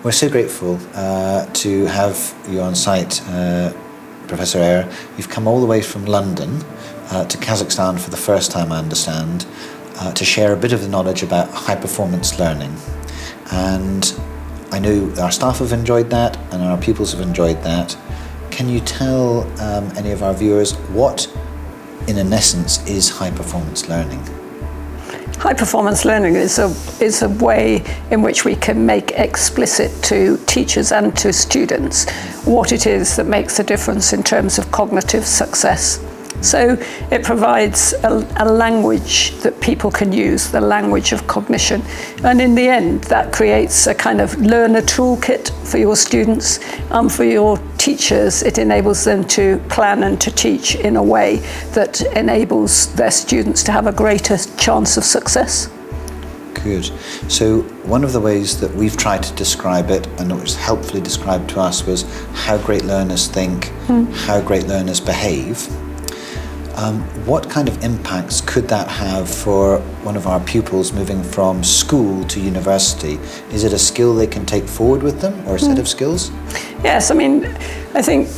We're so grateful to have you on site, Professor Eyre. You've come all the way from London to Kazakhstan for the first time, I understand, to share a bit of the knowledge about high-performance learning. And I know our staff have enjoyed that and our pupils have enjoyed that. Can you tell any of our viewers what, in an essence, is high-performance learning? High-performance learning is a way in which we can make explicit to teachers and to students what it is that makes a difference in terms of cognitive success. So it provides a language that people can use, the language of cognition. And in the end, that creates a kind of learner toolkit for your students. For your teachers, it enables them to plan and to teach in a way that enables their students to have a greater chance of success. Good. So one of the ways that we've tried to describe it, and it was helpfully described to us, was how great learners think, how great learners behave. What kind of impacts could that have for one of our pupils moving from school to university? Is it a skill they can take forward with them, or a set of skills? Yes, I mean, I think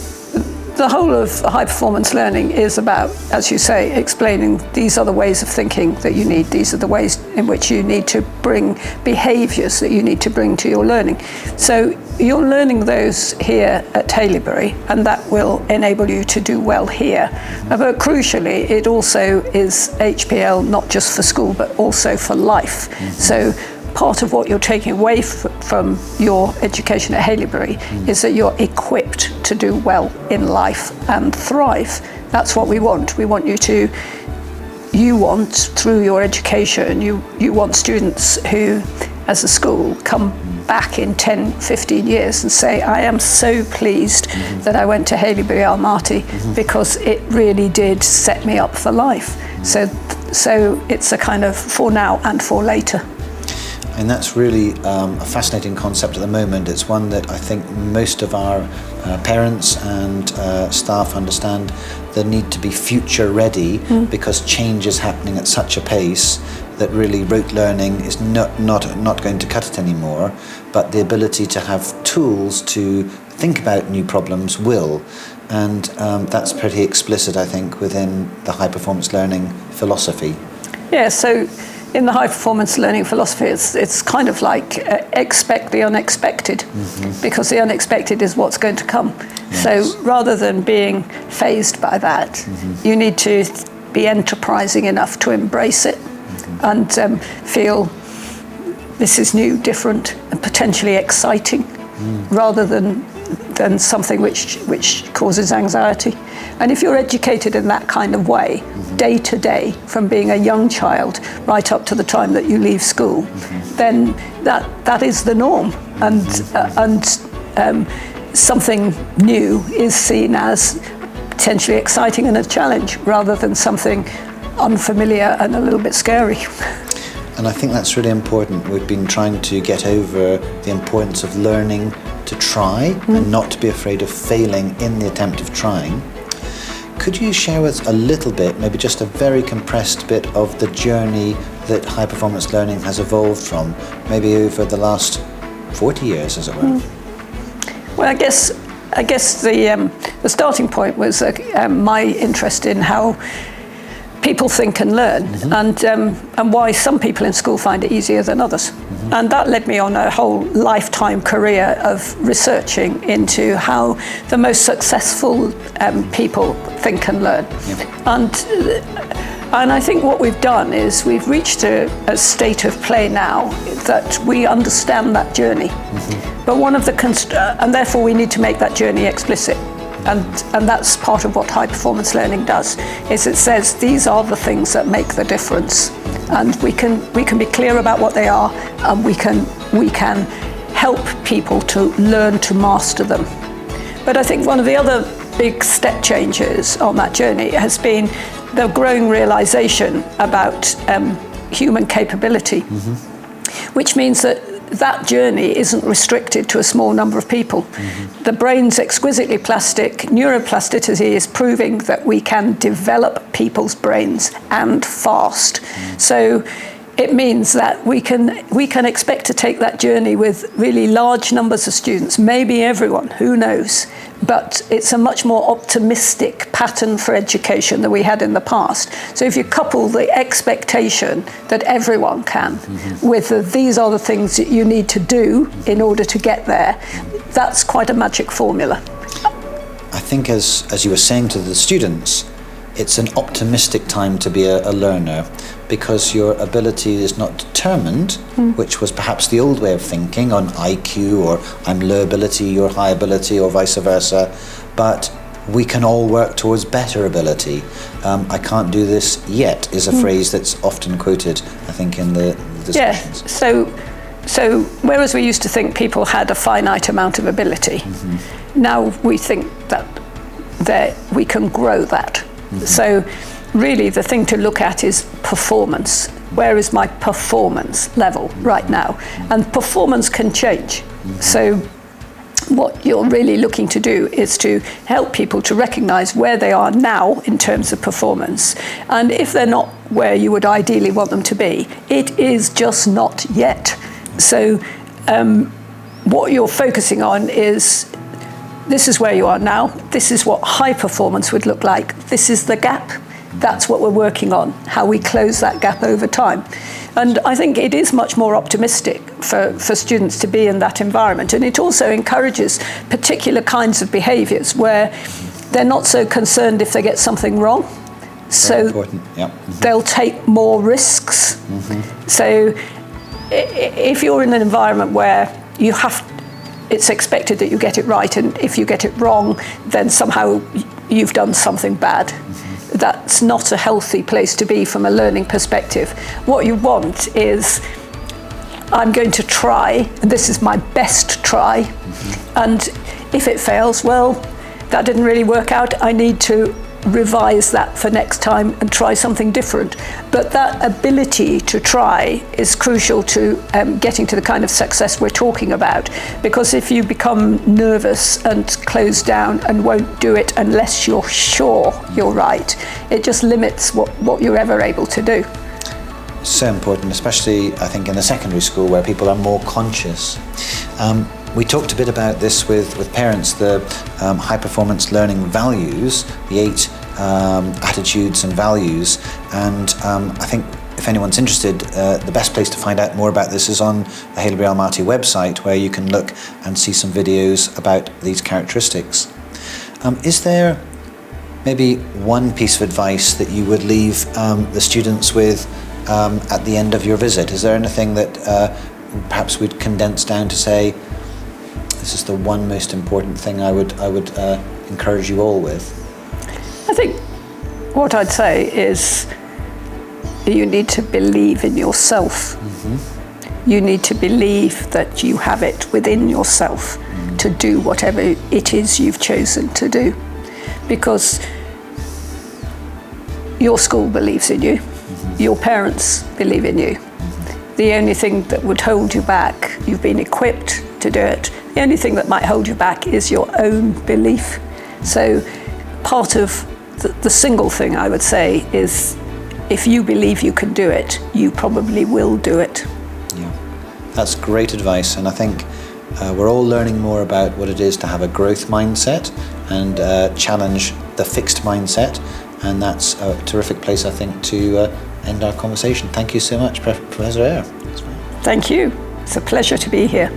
the whole of high-performance learning is about, as you say, explaining these are the ways of thinking that you need, these are the ways in which you need to bring behaviours that you need to bring to your learning. So you're learning those here at Haileybury, and that will enable you to do well here. But crucially, it also is HPL not just for school, but also for life. So part of what you're taking away from your education at Haileybury is that you're equipped to do well in life and thrive. That's what we want. We want you want, through your education, you want students who, as a school, come back in 10, 15 years and say, I am so pleased that I went to Haileybury Almaty because it really did set me up for life. So it's a kind of for now and for later. And that's really a fascinating concept at the moment. It's one that I think most of our parents and staff understand the need to be future ready because change is happening at such a pace that really rote learning is not going to cut it anymore, but the ability to have tools to think about new problems will. And that's pretty explicit, I think, within the high-performance learning philosophy. Yeah, so in the high-performance learning philosophy, it's kind of like expect the unexpected, because the unexpected is what's going to come. Yes. So rather than being fazed by that, you need to be enterprising enough to embrace it and feel this is new, different, and potentially exciting, rather than something which causes anxiety. And if you're educated in that kind of way, day to day, from being a young child right up to the time that you leave school, then that is the norm. And something new is seen as potentially exciting and a challenge, rather than something unfamiliar and a little bit scary. And I think that's really important. We've been trying to get over the importance of learning to try and not to be afraid of failing in the attempt of trying. Could you share with us a little bit, maybe just a very compressed bit, of the journey that high-performance learning has evolved from, maybe over the last 40 years, as it were? Well, I guess the starting point was my interest in how people think and learn, and why some people in school find it easier than others. And that led me on a whole lifetime career of researching into how the most successful people think and learn. And I think what we've done is we've reached a state of play now that we understand that journey. But one of the and therefore we need to make that journey explicit. And that's part of what high performance learning does, is it says these are the things that make the difference, and we can be clear about what they are, and we can help people to learn to master them. But I think one of the other big step changes on that journey has been the growing realization about human capability, which means that journey isn't restricted to a small number of people. The brain's exquisitely plastic. Neuroplasticity is proving that we can develop people's brains, and fast. So it means that we can expect to take that journey with really large numbers of students, maybe everyone, who knows. But it's a much more optimistic pattern for education than we had in the past. So if you couple the expectation that everyone can with these are the things that you need to do in order to get there, that's quite a magic formula. I think as you were saying to the students, it's an optimistic time to be a learner, because your ability is not determined, which was perhaps the old way of thinking on IQ, or I'm low ability, you're high ability, or vice versa, but we can all work towards better ability. I can't do this yet is a phrase that's often quoted, I think, in the discussions. Yeah, so whereas we used to think people had a finite amount of ability, now we think that we can grow that. So really the thing to look at is performance. Where is my performance level right now? And performance can change. So what you're really looking to do is to help people to recognise where they are now in terms of performance. And if they're not where you would ideally want them to be, it is just not yet. So what you're focusing on is, this is where you are now, this is what high performance would look like, this is the gap, that's what we're working on, how we close that gap over time. And I think it is much more optimistic for students to be in that environment, and it also encourages particular kinds of behaviours where they're not so concerned if they get something wrong, so they'll take more risks. So if you're in an environment where it's expected that you get it right, and if you get it wrong, then somehow you've done something bad. That's not a healthy place to be from a learning perspective. What you want is, I'm going to try, and this is my best try, and if it fails, well, that didn't really work out, I need to revise that for next time and try something different. But that ability to try is crucial to getting to the kind of success we're talking about, because if you become nervous and close down and won't do it unless you're sure you're right, it just limits what you're ever able to do. So important, especially I think in the secondary school where people are more conscious. We talked a bit about this with parents, the high performance learning values, the 8 attitudes and values, and I think if anyone's interested, the best place to find out more about this is on the Haileybury Almaty website, where you can look and see some videos about these characteristics. Is there maybe one piece of advice that you would leave the students with at the end of your visit? Is there anything that perhaps we'd condense down to say, this is the one most important thing I would encourage you all with? I think what I'd say is you need to believe in yourself. You need to believe that you have it within yourself to do whatever it is you've chosen to do, because your school believes in you, your parents believe in you. The only thing that would hold you back, you've been equipped to do it. The only thing that might hold you back is your own belief. So part of the single thing I would say is, if you believe you can do it, you probably will do it. Yeah, that's great advice, and I think we're all learning more about what it is to have a growth mindset and challenge the fixed mindset, and that's a terrific place, I think, to end our conversation. Thank you so much, Professor Eyre. Thank you. It's a pleasure to be here.